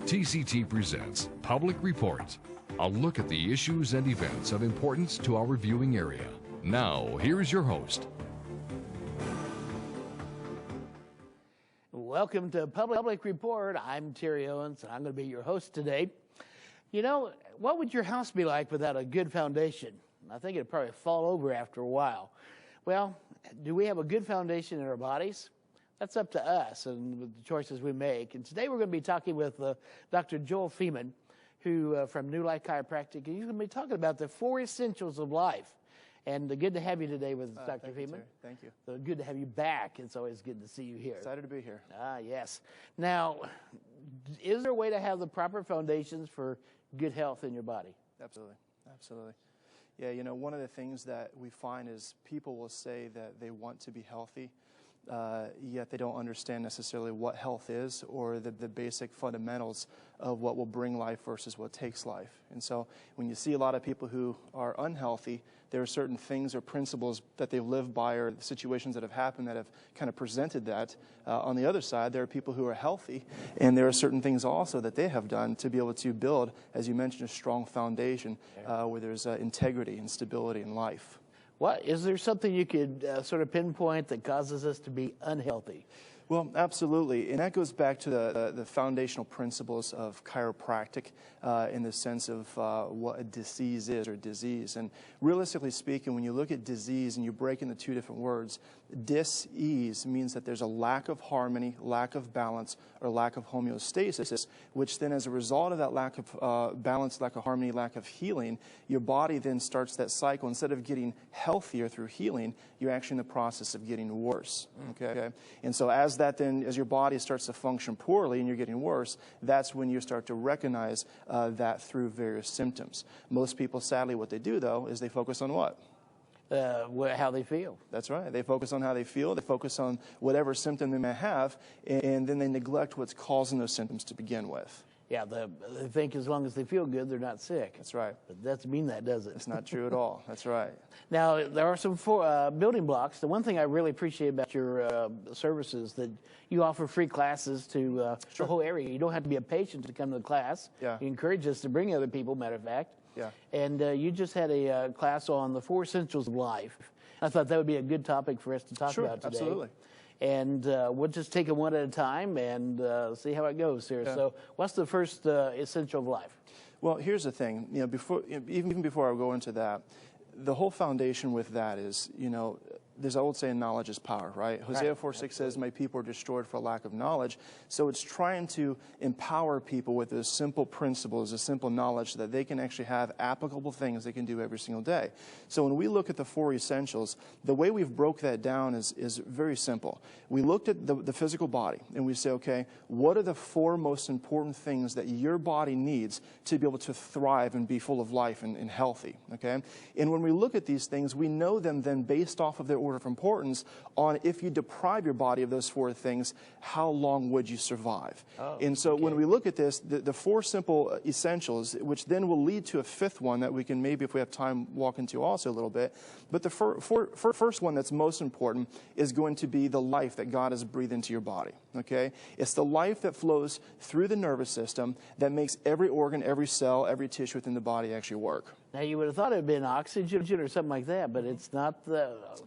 TCT presents Public Report, a look at the issues and events of importance to our viewing area. Now, here's your host. Welcome to Public Report. I'm Terry Owens, and I'm going to be your host today. You know, what would your house be like without a good foundation? I think it'd probably fall over after a while. Well, do we have a good foundation in our bodies? That's up to us and the choices we make. And today we're going to be talking with Dr. Joel Feeman, who from New Life Chiropractic. And he's going to be talking about the 4 essentials of life. And good to have you today with us, Dr. Feeman. Thank you. So good to have you back. It's always good to see you here. Excited to be here. Ah, yes. Now, is there a way to have the proper foundations for good health in your body? Absolutely. Absolutely. Yeah, you know, one of the things that we find is people will say that they want to be healthy, yet they don't understand necessarily what health is or the basic fundamentals of what will bring life versus what takes life. And so when you see a lot of people who are unhealthy, there are certain things or principles that they've lived by or situations that have happened that have kind of presented that. On the other side, there are people who are healthy, and there are certain things also that they have done to be able to build, as you mentioned, a strong foundation where there's integrity and stability in life. What, is there something you could sort of pinpoint that causes us to be unhealthy? Well, absolutely, and that goes back to the foundational principles of chiropractic in the sense of what a disease is or disease. And realistically speaking, when you look at disease and you break into 2 different words, dis-ease means that there's a lack of harmony, lack of balance, or lack of homeostasis, which then as a result of that lack of balance, lack of harmony, lack of healing, your body then starts that cycle. Instead of getting healthier through healing, you're actually in the process of getting worse. Okay? And so as your body starts to function poorly and you're getting worse, that's when you start to recognize that through various symptoms. Most people, sadly, what they do, though, is they focus on what? How they feel. That's right. They focus on how they feel. They focus on whatever symptom they may have, and then they neglect what's causing those symptoms to begin with. Yeah, they think as long as they feel good, they're not sick. That's right. But that doesn't mean that, does it? It's not true at all. That's right. Now, there are some building blocks. The one thing I really appreciate about your services that you offer free classes to the whole area. You don't have to be a patient to come to the class. Yeah. You encourage us to bring other people, matter of fact. Yeah. And you just had a class on the 4 essentials of life. I thought that would be a good topic for us to talk about today. Absolutely. And we'll just take them one at a time and see how it goes here. Yeah. So what's the first essential of life? Well, here's the thing. You know, even before I go into that, the whole foundation with that is, you know, there's an old saying, knowledge is power, right? Hosea 4:6 says, my people are destroyed for lack of knowledge. So it's trying to empower people with those simple principles, a simple knowledge so that they can actually have applicable things they can do every single day. So when we look at the 4 essentials, the way we've broke that down is very simple. We looked at the physical body and we say, okay, what are the 4 most important things that your body needs to be able to thrive and be full of life and healthy, okay? And when we look at these things, we know them then based off of their order of importance on if you deprive your body of those 4 things, how long would you survive? And so when we look at this, the 4 simple essentials, which then will lead to a 5th one that we can maybe, if we have time, walk into also a little bit. But the first one that's most important is going to be the life that God has breathed into your body, okay? It's the life that flows through the nervous system that makes every organ, every cell, every tissue within the body actually work. Now, you would have thought it would have been oxygen or something like that, but it's not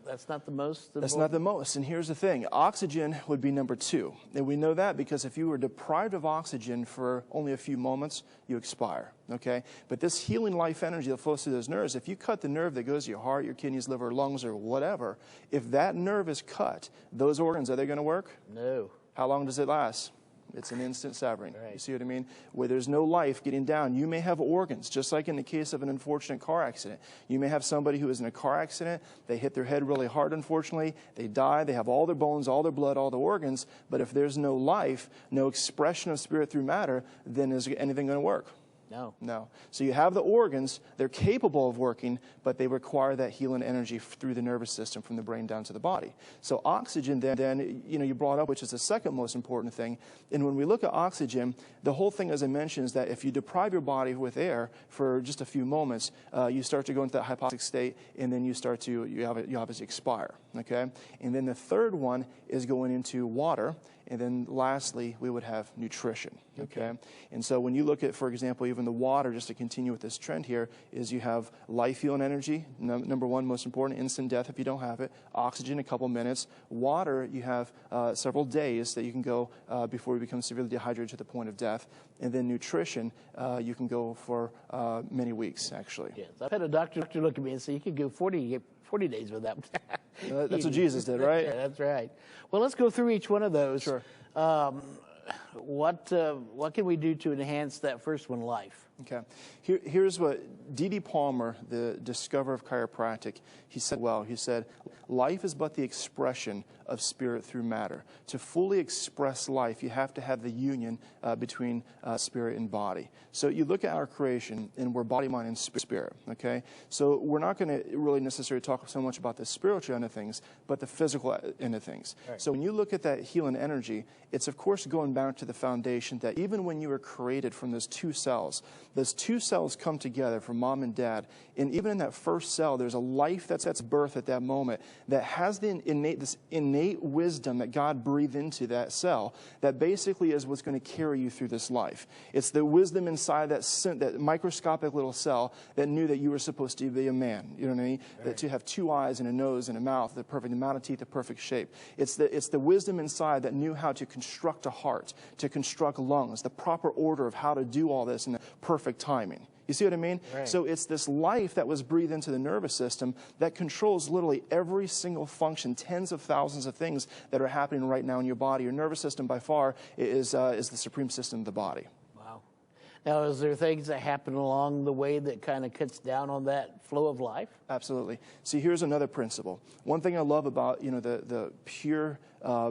that's not the most important. That's not the most. And here's the thing. Oxygen would be number 2. And we know that because if you were deprived of oxygen for only a few moments, you expire, okay? But this healing life energy that flows through those nerves, if you cut the nerve that goes to your heart, your kidneys, liver, lungs, or whatever, if that nerve is cut, those organs, are they going to work? No. How long does it last? It's an instant severing. Right. You see what I mean? Where there's no life getting down. You may have organs, just like in the case of an unfortunate car accident. You may have somebody who is in a car accident. They hit their head really hard, unfortunately. They die. They have all their bones, all their blood, all their organs. But if there's no life, no expression of spirit through matter, then is anything going to work? No. No. So you have the organs, they're capable of working, but they require that healing energy through the nervous system from the brain down to the body. So oxygen then you know, you brought up, which is the second most important thing. And when we look at oxygen, the whole thing, as I mentioned, is that if you deprive your body with air for just a few moments, you start to go into that hypoxic state, and then you obviously expire, okay? And then the third one is going into water. And then lastly, we would have nutrition, okay? And so when you look at, for example, even the water, just to continue with this trend here, is you have life, fuel, and energy. Number one, most important, instant death if you don't have it. Oxygen, a couple minutes. Water, you have several days that you can go before you become severely dehydrated to the point of death. And then nutrition, you can go for many weeks, actually. Yes, I've had a doctor look at me and say, you could go 40 days without. That's what Jesus did, right? Yeah, that's right. Well, let's go through each one of those. Sure. What can we do to enhance that first one, life? Okay. Here's what D.D. Palmer, the discoverer of chiropractic, he said, life is but the expression of spirit through matter. To fully express life, you have to have the union between spirit and body. So you look at our creation, and we're body, mind, and spirit, okay? So we're not going to really necessarily talk so much about the spiritual end of things, but the physical end of things. Right. So when you look at that healing energy, it's of course going back to the foundation that even when you were created from those two cells come together from mom and dad, and even in that first cell, there's a life that's birth at that moment that has this innate wisdom that God breathed into that cell that basically is what's going to carry you through this life. It's the wisdom inside that microscopic little cell that knew that you were supposed to be a man. You know what I mean? Right. That to have two eyes and a nose and a mouth, the perfect amount of teeth, the perfect shape. It's the wisdom inside that knew how to construct a heart, to construct lungs, the proper order of how to do all this in the perfect timing. You see what I mean? Right. So it's this life that was breathed into the nervous system that controls literally every single function, tens of thousands of things that are happening right now in your body. Your nervous system by far is the supreme system of the body. Wow. Now, is there things that happen along the way that kind of cuts down on that flow of life? Absolutely. See, here's another principle. One thing I love about the pure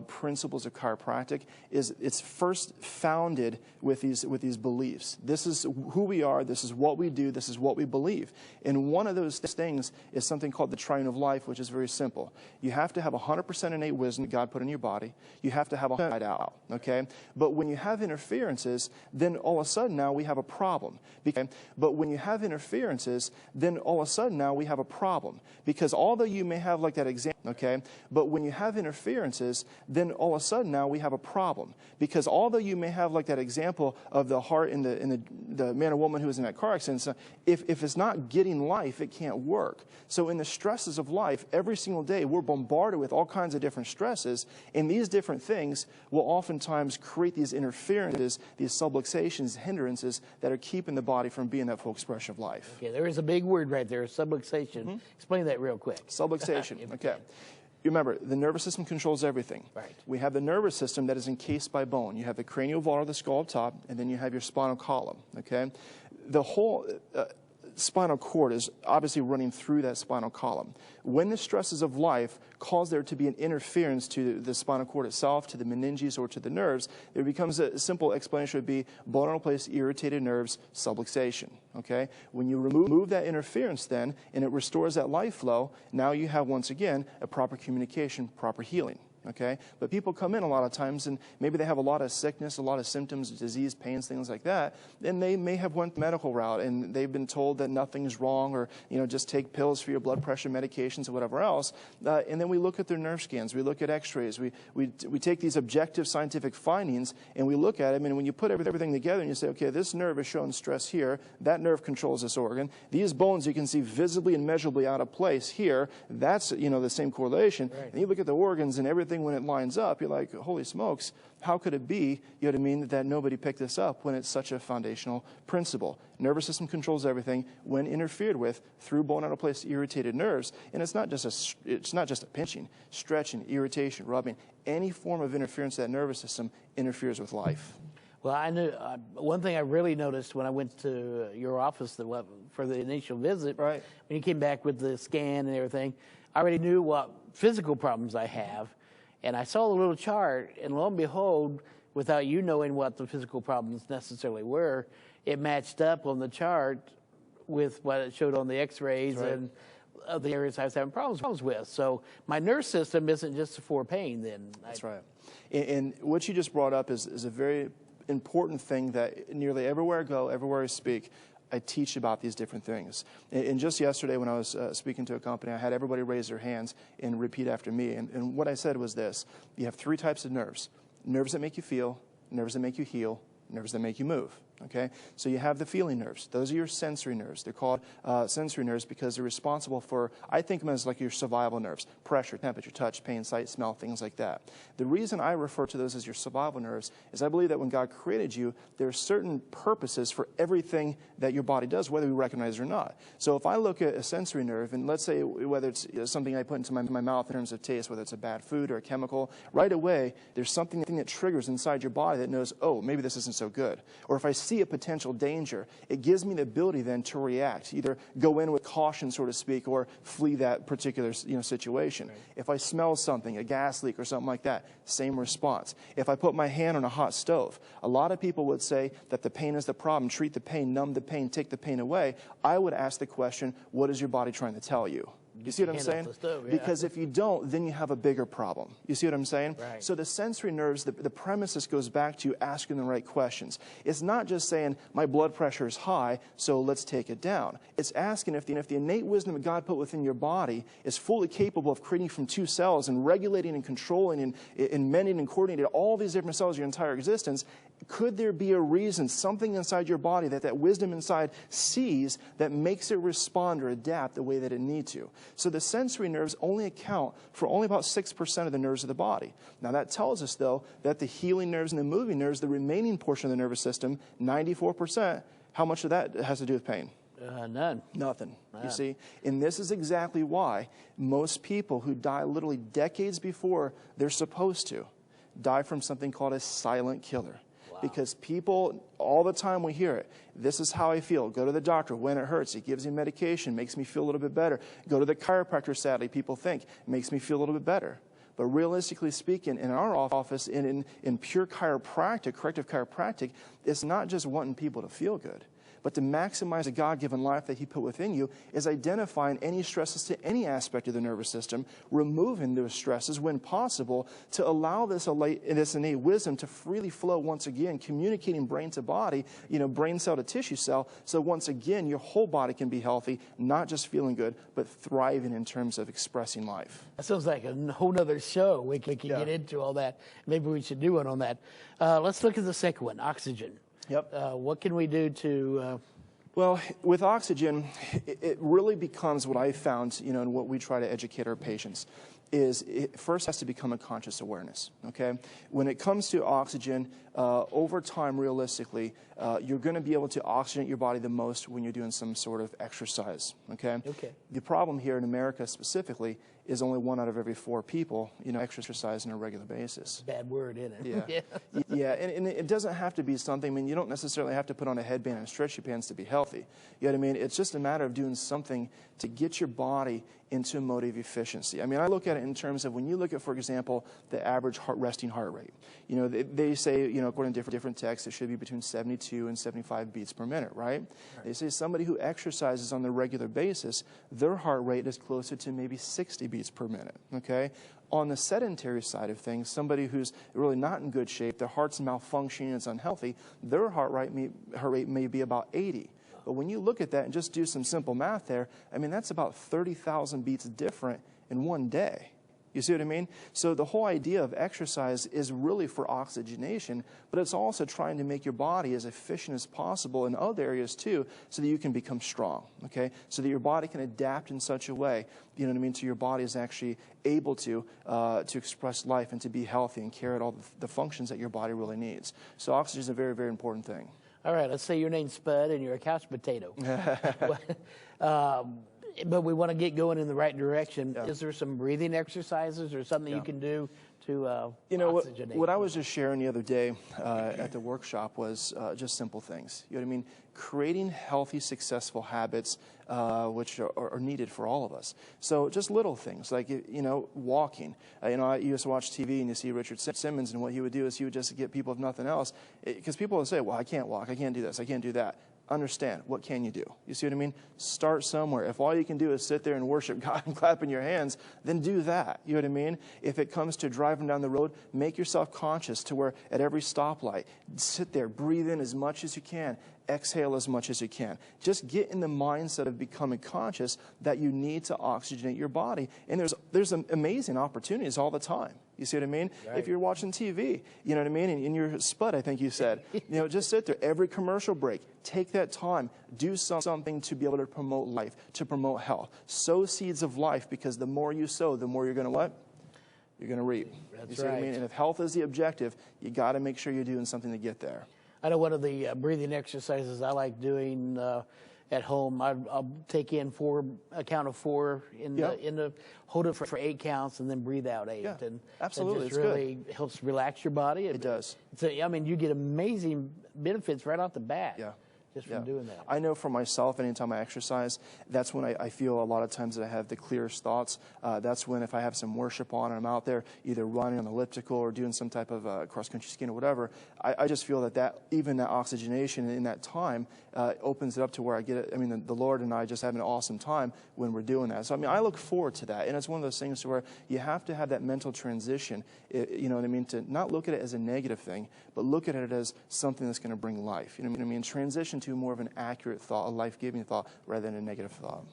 principles of chiropractic is it's first founded with these beliefs. This is who we are. This is what we do. This is what we believe. And one of those things is something called the triune of life, which is very simple. You have to have 100% innate wisdom that God put in your body. You have to have 100% out. Okay. But when you have interferences, then all of a sudden now we have a problem. But when you have interferences, then all of a sudden now we have a problem because although you may have like that example, okay, but when you have interferences, then all of a sudden now we have a problem because although you may have like that example of the heart in the man or woman who was in that car accident, if it's not getting life, it can't work. So in the stresses of life, every single day we're bombarded with all kinds of different stresses, and these different things will oftentimes create these interferences, these subluxations, hindrances that are keeping the body from being that full expression of life. Okay, there is a big word right there, subluxation. Mm-hmm. Explain that real quick. Subluxation, okay. You remember, the nervous system controls everything. Right. We have the nervous system that is encased by bone. You have the cranial vault, the skull up top, and then you have your spinal column, okay? The whole spinal cord is obviously running through that spinal column. When the stresses of life cause there to be an interference to the spinal cord itself, to the meninges, or to the nerves, there becomes a simple explanation would be bone out of place, irritated nerves, subluxation. Okay? When you remove that interference then, and it restores that life flow, now you have, once again, a proper communication, proper healing. Okay? But people come in a lot of times and maybe they have a lot of sickness, a lot of symptoms, disease, pains, things like that, and they may have went the medical route and they've been told that nothing's wrong or, just take pills for your blood pressure medications or whatever else. And then we look at their nerve scans, we look at x-rays, we take these objective scientific findings and we look at them, and when you put everything together and you say, okay, this nerve is showing stress here, that nerve controls this organ, these bones you can see visibly and measurably out of place here, that's, the same correlation. Right. And you look at the organs and everything when it lines up, you're like, holy smokes, how could it be, that nobody picked this up when it's such a foundational principle? Nervous system controls everything when interfered with through bone out of place irritated nerves. And it's not just a pinching, stretching, irritation, rubbing. Any form of interference to that nervous system interferes with life. Well, I knew one thing I really noticed when I went to your office for the initial visit, right, when you came back with the scan and everything, I already knew what physical problems I have. And I saw the little chart, and lo and behold, without you knowing what the physical problems necessarily were, it matched up on the chart with what it showed on the x-rays right. and the areas I was having problems with. So my nerve system isn't just for pain then. That's right. And what you just brought up is a very important thing that nearly everywhere I go, everywhere I speak, I teach about these different things. And just yesterday when I was speaking to a company, I had everybody raise their hands and repeat after me. And what I said was this: you have three types of nerves. nerves that make you feel, nerves that make you heal, nerves that make you move. Okay, so you have the feeling nerves. Those are your sensory nerves. They're called sensory nerves because they're responsible for, I think of them as like your survival nerves: pressure, temperature, touch, pain, sight, smell, things like that. The reason I refer to those as your survival nerves is I believe that when God created you, there are certain purposes for everything that your body does, whether we recognize it or not. So if I look at a sensory nerve, and let's say whether it's something I put into my mouth in terms of taste, whether it's a bad food or a chemical, right away there's something that triggers inside your body that knows, oh, maybe this isn't so good. Or if I see a potential danger, it gives me the ability then to react, either go in with caution, so to speak, or flee that particular situation. Right. If I smell something, a gas leak or something like that, same response. If I put my hand on a hot stove, a lot of people would say that the pain is the problem, treat the pain, numb the pain, take the pain away. I would ask the question, what is your body trying to tell you? You see what I'm saying? Stove, yeah. Because if you don't, then you have a bigger problem. You see what I'm saying? Right. So the sensory nerves, the premises goes back to asking the right questions. It's not just saying, my blood pressure is high, so let's take it down. It's asking if the innate wisdom that God put within your body is fully capable of creating from 2 cells and regulating and controlling and mending and coordinating all these different cells your entire existence. Could there be a reason, something inside your body that wisdom inside sees that makes it respond or adapt the way that it needs to? So the sensory nerves only account for only about 6% of the nerves of the body. Now that tells us, though, that the healing nerves and the moving nerves, the remaining portion of the nervous system, 94%, how much of that has to do with pain? None. Nothing. None. You see? And this is exactly why most people who die literally decades before they're supposed to die from something called a silent killer. Because people, all the time we hear it, this is how I feel. Go to the doctor when it hurts. He gives you medication, makes me feel a little bit better. Go to the chiropractor, sadly, people think, makes me feel a little bit better. But realistically speaking, in our office, in pure chiropractic, corrective chiropractic, it's not just wanting people to feel good. But to maximize the God-given life that He put within you is identifying any stresses to any aspect of the nervous system, removing those stresses when possible to allow this innate wisdom to freely flow once again, communicating brain to body, brain cell to tissue cell, so once again your whole body can be healthy, not just feeling good, but thriving in terms of expressing life. That sounds like a whole nother show. We can get into all that. Maybe we should do one on that. Let's look at the second one, oxygen. Yep. What can we do to... Well, with oxygen, it really becomes what I found, and what we try to educate our patients, is it first has to become a conscious awareness, okay? When it comes to oxygen, over time, realistically, you're going to be able to oxygenate your body the most when you're doing some sort of exercise, okay? Okay. The problem here in America specifically is only 1 out of every 4 people, exercise on a regular basis. Bad word, isn't it? Yeah. Yeah, and it doesn't have to be something, you don't necessarily have to put on a headband and stretch your pants to be healthy. You know what I mean? It's just a matter of doing something to get your body into a mode of efficiency. I look at it in terms of when you look at, for example, the average resting heart rate. They say, according to different texts, it should be between 72 and 75 beats per minute, right? They say somebody who exercises on a regular basis, their heart rate is closer to maybe 60 beats per minute, okay? On the sedentary side of things, somebody who's really not in good shape, their heart's malfunctioning, it's unhealthy, their heart rate may be about 80. But when you look at that and just do some simple math there, that's about 30,000 beats different in one day. You see what I mean? So the whole idea of exercise is really for oxygenation, but it's also trying to make your body as efficient as possible in other areas too, so that you can become strong, okay? So that your body can adapt in such a way, so your body is actually able to express life and to be healthy and carry out all the functions that your body really needs. So oxygen is a very, very important thing. All right, let's say your name's Spud and you're a couch potato. But we want to get going in the right direction. Yeah. Is there some breathing exercises or something you can do to oxygenate? What I was just sharing the other day at the workshop was just simple things. You know what I mean? Creating healthy, successful habits, which are needed for all of us. So just little things like, walking. I used to watch TV and you see Richard Simmons, and what he would do is he would just get people, if nothing else, because people would say, well, I can't walk, I can't do this, I can't do that. Understand, what can you do? You see what I mean? Start somewhere. If all you can do is sit there and worship God and clap in your hands, then do that. You know what I mean? If it comes to driving down the road, make yourself conscious to where at every stoplight, sit there, breathe in as much as you can, exhale as much as you can. Just get in the mindset of becoming conscious that you need to oxygenate your body. And there's amazing opportunities all the time. You see what I mean? Right. If you're watching TV, you know what I mean? And you're spud, I think you said. Just sit there. Every commercial break, take that time. Do something to be able to promote life, to promote health. Sow seeds of life, because the more you sow, the more you're going to what? You're going to reap. That's you see right. what I mean? And if health is the objective, you got to make sure you're doing something to get there. I know one of the breathing exercises I like doing at home. I'll take in a count of 4 in the hold it for 8 counts, and then breathe out 8. Yeah, and absolutely, it it's just really helps relax your body. It does. So I mean, you get amazing benefits right off the bat. Yeah. Just from doing that. I know for myself, anytime I exercise, that's when I feel a lot of times that I have the clearest thoughts. That's when, if I have some worship on and I'm out there either running on elliptical or doing some type of cross-country skiing or whatever, I just feel that even that oxygenation in that time opens it up to where I get it. I mean, the Lord and I just have an awesome time when we're doing that. So, I mean, I look forward to that. And it's one of those things where you have to have that mental transition, you know what I mean, to not look at it as a negative thing, but look at it as something that's going to bring life. You know what I mean? Transition to more of an accurate thought, a life-giving thought, rather than a negative thought.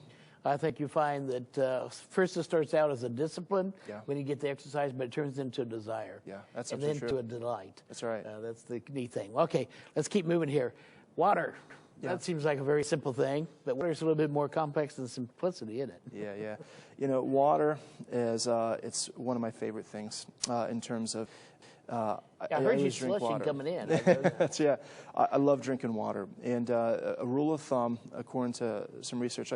I think you find that first it starts out as a discipline when you get the exercise, but it turns into a desire. Yeah, that's and absolutely then true. to a delight. That's right. That's the neat thing. Okay, let's keep moving here. Water. Yeah. That seems like a very simple thing, but water's a little bit more complex than simplicity, isn't it? Yeah. You know, water is it's one of my favorite things in terms of. I heard you drink slushing water. coming in. That's, I love drinking water. And a rule of thumb, according to some research,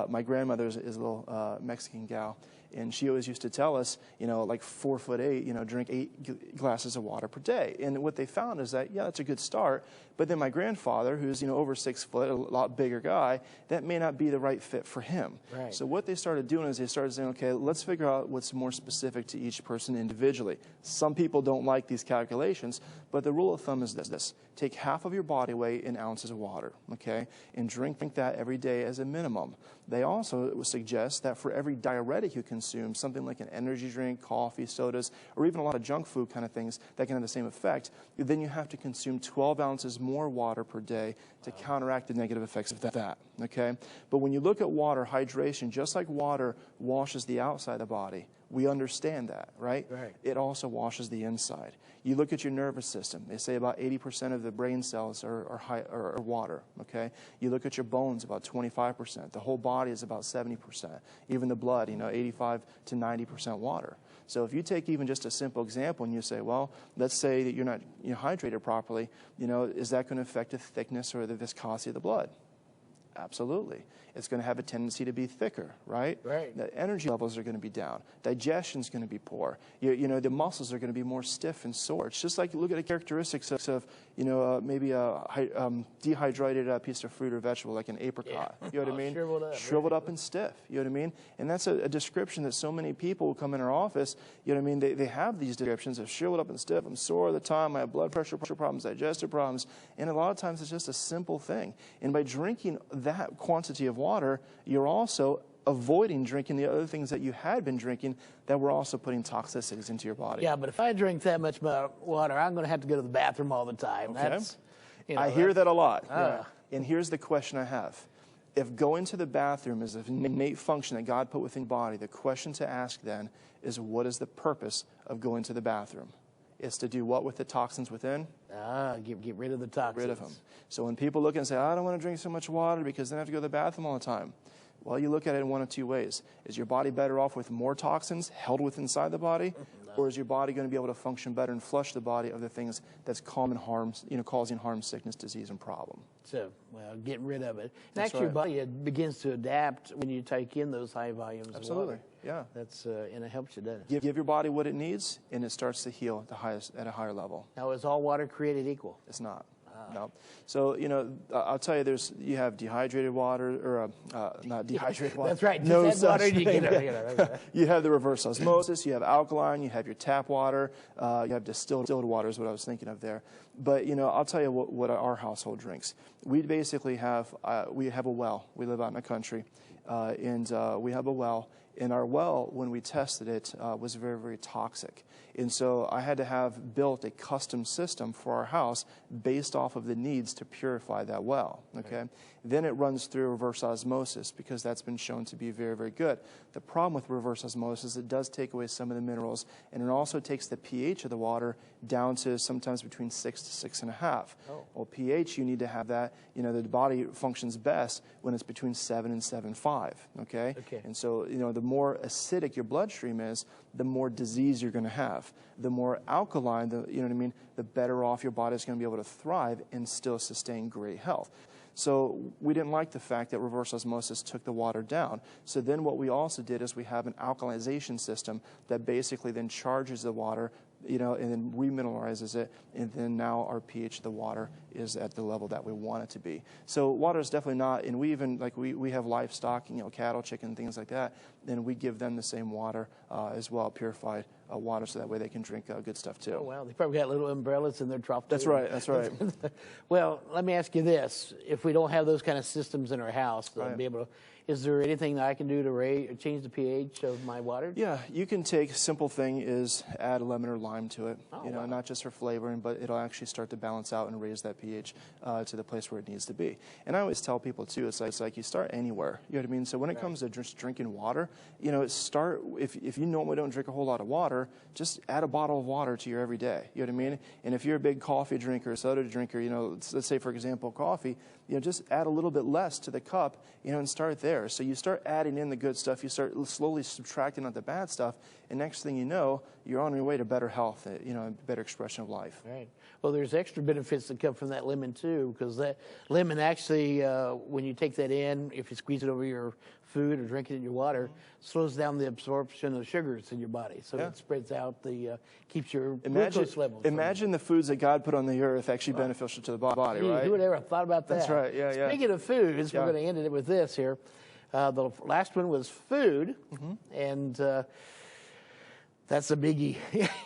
my grandmother is a little Mexican gal, and she always used to tell us, like 4'8", drink 8 glasses of water per day. And what they found is that, that's a good start. But then my grandfather, who's, over 6 foot, a lot bigger guy, that may not be the right fit for him. Right. So what they started doing is they started saying, okay, let's figure out what's more specific to each person individually. Some people don't like these calculations, but the rule of thumb is this. Take half of your body weight in ounces of water, okay, and drink that every day as a minimum. They also suggest that for every diuretic you consume, something like an energy drink, coffee, sodas, or even a lot of junk food kind of things that can have the same effect, then you have to consume 12 ounces more water per day to counteract the negative effects of that, okay? But when you look at water, hydration, just like water washes the outside of the body, we understand that, right? Right. It also washes the inside. You look at your nervous system. They say about 80% of the brain cells are water, okay? You look at your bones, about 25%. The whole body is about 70%. Even the blood, 85 to 90% water. So if you take even just a simple example and you say, well, let's say that you're not hydrated properly, is that going to affect the thickness or the viscosity of the blood? Absolutely. It's going to have a tendency to be thicker, right? Right. The energy levels are going to be down. Digestion's going to be poor. The muscles are going to be more stiff and sore. It's just like, look at the characteristics of maybe a dehydrated piece of fruit or vegetable, like an apricot. Yeah. You know what I mean? Shriveled up. Shriveled up and stiff. You know what I mean? And that's a description that so many people who come in our office, you know what I mean? They have these descriptions of shriveled up and stiff. I'm sore all the time. I have blood pressure problems, digestive problems. And a lot of times it's just a simple thing. And by drinking that quantity of water, you're also avoiding drinking the other things that you had been drinking that were also putting toxicities into your body. Yeah, but if I drink that much water, I'm going to have to go to the bathroom all the time. Okay. That's, I hear that a lot. And here's the question I have. If going to the bathroom is an innate function that God put within your body, the question to ask then is, what is the purpose of going to the bathroom? It's to do what with the toxins within? Get rid of the toxins. Get rid of them. So when people look and say, I don't want to drink so much water because then I have to go to the bathroom all the time. Well, you look at it in one of two ways. Is your body better off with more toxins held within inside the body? Or is your body going to be able to function better and flush the body of the things that's causing harm, sickness, disease, and problem? So, well, getting rid of it. And That's actually, right. your body begins to adapt when you take in those high volumes Absolutely, of water. yeah. That's, and it helps you, doesn't it? Give your body what it needs, and it starts to heal at a higher level. Now, is all water created equal? It's not. No. So, I'll tell you, you have dehydrated water, or not dehydrated water. That's right. No Just add water such and you thing. get it. You have the reverse osmosis, you have alkaline, you have your tap water, you have distilled water is what I was thinking of there. But, I'll tell you what our household drinks. We basically have a well. We live out in the country, and we have a well. And our well, when we tested it, was very, very toxic. And so I had to have built a custom system for our house based off of the needs to purify that well, okay? Right. Then it runs through reverse osmosis because that's been shown to be very, very good. The problem with reverse osmosis, it does take away some of the minerals, and it also takes the pH of the water down to sometimes between 6 to 6.5. Oh. Well, pH, you need to have that, you know, the body functions best when it's between 7 and 7.5, okay? And so, you know, the more acidic your bloodstream is, the more disease you're going to have. The more alkaline, you know what I mean, the better off your body's going to be able to thrive and still sustain great health. So we didn't like the fact that reverse osmosis took the water down. So then what we also did is we have an alkalization system that basically then charges the water, you know, and then remineralizes it, and then now our pH of the water is at the level that we want it to be. So water is definitely not, and we even, like we have livestock, you know, cattle, chicken, things like that, and we give them the same water as well, purified water, so that way they can drink good stuff too. Oh, wow. They probably got little umbrellas in their trough. That's right, that's right. Well, let me ask you this. If we don't have those kind of systems in our house, right. be able to, is there anything that I can do to change the pH of my water? Yeah, you can take, simple thing is add lemon or lime to it. Oh, you know, wow. Not just for flavoring, but it'll actually start to balance out and raise that pH to the place where it needs to be. And I always tell people too, it's like you start anywhere. You know what I mean? So when it comes to just drinking water, you know, start, if you normally don't drink a whole lot of water, just add a bottle of water to your everyday. You know what I mean? And if you're a big coffee drinker, soda drinker, you know, let's say for example coffee, you know, just add a little bit less to the cup, you know, and start there. So you start adding in the good stuff, you start slowly subtracting out the bad stuff, and next thing you know, you're on your way to better health, you know, better expression of life. Right. Well, there's extra benefits that come from that lemon too, because that lemon actually, when you take that in, if you squeeze it over your food or drink it in your water, slows down the absorption of sugars in your body. So it spreads out keeps your glucose levels. Imagine the foods that God put on the earth actually beneficial to the body, right? Who would ever have thought about that? That's right, yeah. Speaking of foods, we're going to end it with this here. The last one was food, and that's a biggie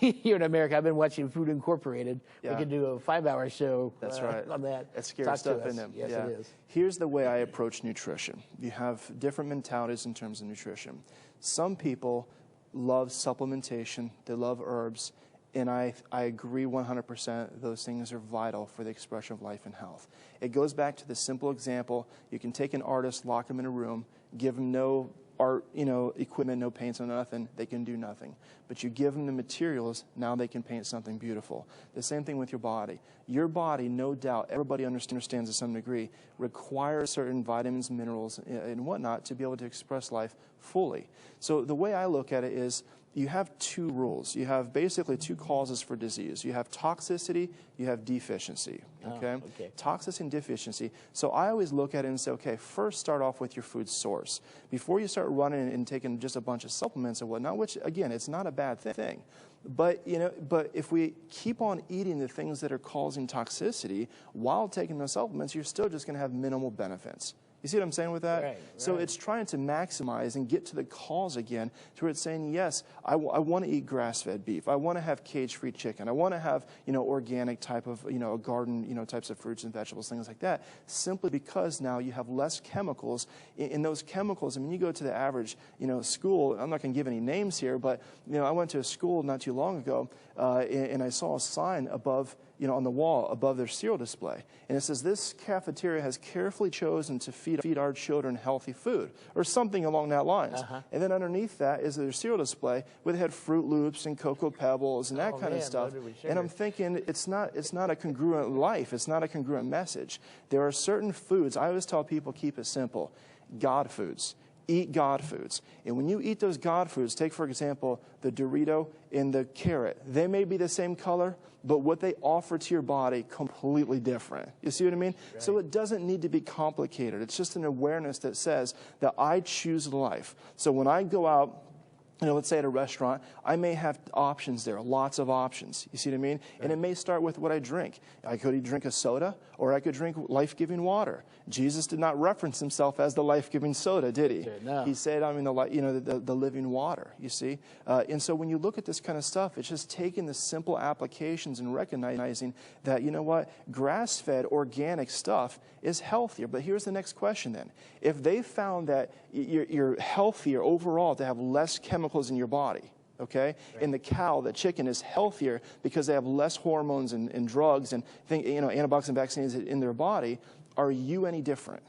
here in America. I've been watching Food Incorporated. We could do a 5-hour show That's right. on that. That's scary stuff, isn't it? Yes, it is. Here's the way I approach nutrition. You have different mentalities in terms of nutrition. Some people love supplementation. They love herbs. And I agree 100% those things are vital for the expression of life and health. It goes back to the simple example. You can take an artist, lock him in a room, give him no art, you know, equipment, no paints, no nothing, they can do nothing. But you give them the materials, now they can paint something beautiful. The same thing with your body. Your body, no doubt, everybody understands to some degree, requires certain vitamins, minerals, and whatnot to be able to express life fully. So the way I look at it is, you have two rules. You have basically two causes for disease. You have toxicity, you have deficiency, okay? Toxicity and deficiency. So I always look at it and say, okay, first start off with your food source. Before you start running and taking just a bunch of supplements and whatnot, which again, it's not a bad thing. But, you know, but if we keep on eating the things that are causing toxicity while taking those supplements, you're still just going to have minimal benefits. You see what I'm saying with that? Right. So it's trying to maximize and get to the cause again, to where it's saying, yes, I want to eat grass-fed beef. I want to have cage-free chicken. I want to have, you know, organic type of, you know, garden, you know, types of fruits and vegetables, things like that, simply because now you have less chemicals. In those chemicals, I mean, you go to the average, you know, school, I'm not going to give any names here, but, you know, I went to a school not too long ago, and I saw a sign above, you know, on the wall above their cereal display. And it says, this cafeteria has carefully chosen to feed our children healthy food, or something along that lines. And then underneath that is their cereal display where they had Fruit Loops and Cocoa Pebbles and that kind of stuff. And I'm thinking, it's not a congruent life. It's not a congruent message. There are certain foods, I always tell people, keep it simple. God foods. Eat God foods. And when you eat those God foods, take for example the Dorito and the carrot. They may be the same color, but what they offer to your body completely different. You see what I mean? Right. So it doesn't need to be complicated. It's just an awareness that says that I choose life. So when I go out let's say at a restaurant, I may have options there, lots of options. You see what I mean? And it may start with what I drink. I could drink a soda, or I could drink life-giving water. Jesus did not reference himself as the life-giving soda, did he? No. He said, I mean, the living water, you see? And so when you look at this kind of stuff, it's just taking the simple applications and recognizing that, you know what, grass-fed organic stuff is healthier. But here's the next question then. If they found that you're healthier overall to have less chemicals in your body, okay? Right. And the cow, the chicken, is healthier because they have less hormones and drugs and antibiotics and vaccines in their body. Are you any different?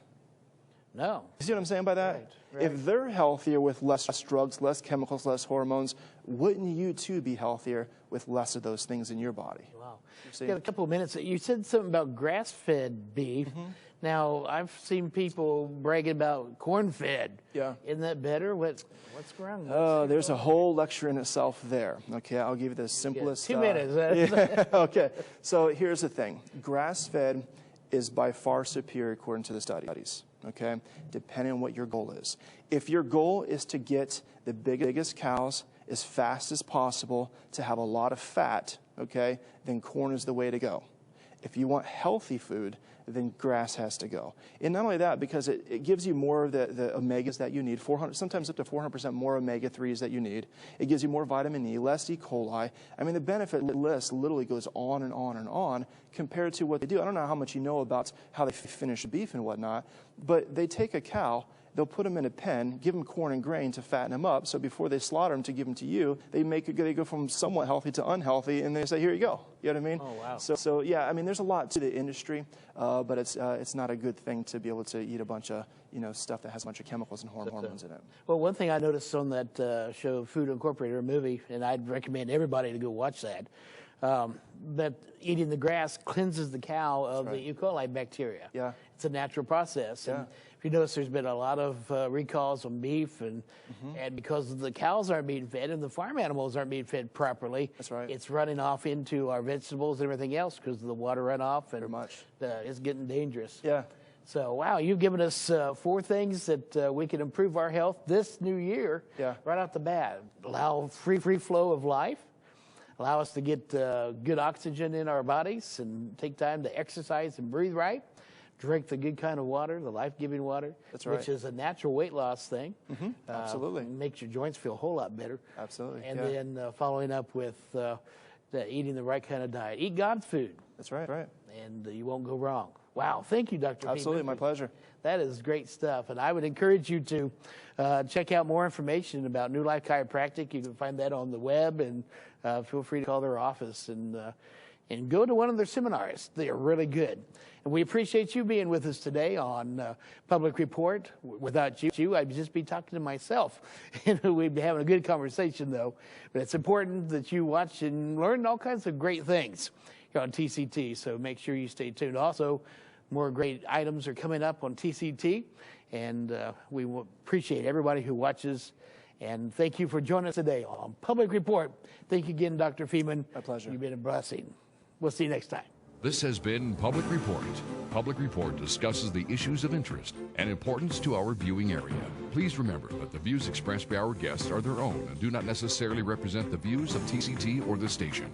No. You see what I'm saying by that? Right. If they're healthier with less drugs, less chemicals, less hormones, wouldn't you too be healthier with less of those things in your body? Wow. You got a couple of minutes. You said something about grass-fed beef. Now, I've seen people bragging about corn-fed. Yeah. Isn't that better? What's wrong? Oh, there's a whole lecture in itself there. Okay, I'll give you the simplest. 2 minutes. Yeah. Okay, so here's the thing. Grass-fed is by far superior according to the studies, okay, depending on what your goal is. If your goal is to get the biggest cows as fast as possible to have a lot of fat, okay, then corn is the way to go. If you want healthy food, then grass has to go. And not only that, because it gives you more of the omegas that you need, sometimes up to 400% more omega-3s that you need. It gives you more vitamin E, less E. coli. I mean, the benefit list literally goes on and on and on compared to what they do. I don't know how much you know about how they finish beef and whatnot, but they take a cow, they'll put them in a pen, give them corn and grain to fatten them up, so before they slaughter them to give them to you, they go from somewhat healthy to unhealthy, and they say, here you go. You know what I mean? Oh, wow. So yeah, I mean, there's a lot to the industry, but it's not a good thing to be able to eat a bunch of, stuff that has a bunch of chemicals and hormones in it. Well, one thing I noticed on that show, Food Incorporated, a movie, and I'd recommend everybody to go watch that, that eating the grass cleanses the cow of the E. coli bacteria. Yeah. It's a natural process. Yeah. And if you notice, there's been a lot of recalls on beef, and because the cows aren't being fed and the farm animals aren't being fed properly, that's right, it's running off into our vegetables and everything else because of the water runoff, and very much. It's getting dangerous. Yeah. So, wow, you've given us 4 things that we can improve our health this new year right off the bat. Allow free flow of life. Allow us to get good oxygen in our bodies and take time to exercise and breathe right. Drink the good kind of water, the life-giving water, that's right, which is a natural weight loss thing. Absolutely. Makes your joints feel a whole lot better. Absolutely. And then following up with eating the right kind of diet. Eat God's food. That's right. Right. And you won't go wrong. Wow. Thank you, Dr. Absolutely. Feeman. My pleasure. That is great stuff. And I would encourage you to check out more information about New Life Chiropractic. You can find that on the web, and feel free to call their office and go to one of their seminars. They are really good. And we appreciate you being with us today on Public Report. Without you, I'd just be talking to myself. We'd be having a good conversation, though. But it's important that you watch and learn all kinds of great things here on TCT, so make sure you stay tuned. Also, more great items are coming up on TCT, and we appreciate everybody who watches. And thank you for joining us today on Public Report. Thank you again, Dr. Feeman. My pleasure. You've been a blessing. We'll see you next time. This has been Public Report. Public Report discusses the issues of interest and importance to our viewing area. Please remember that the views expressed by our guests are their own and do not necessarily represent the views of TCT or the station.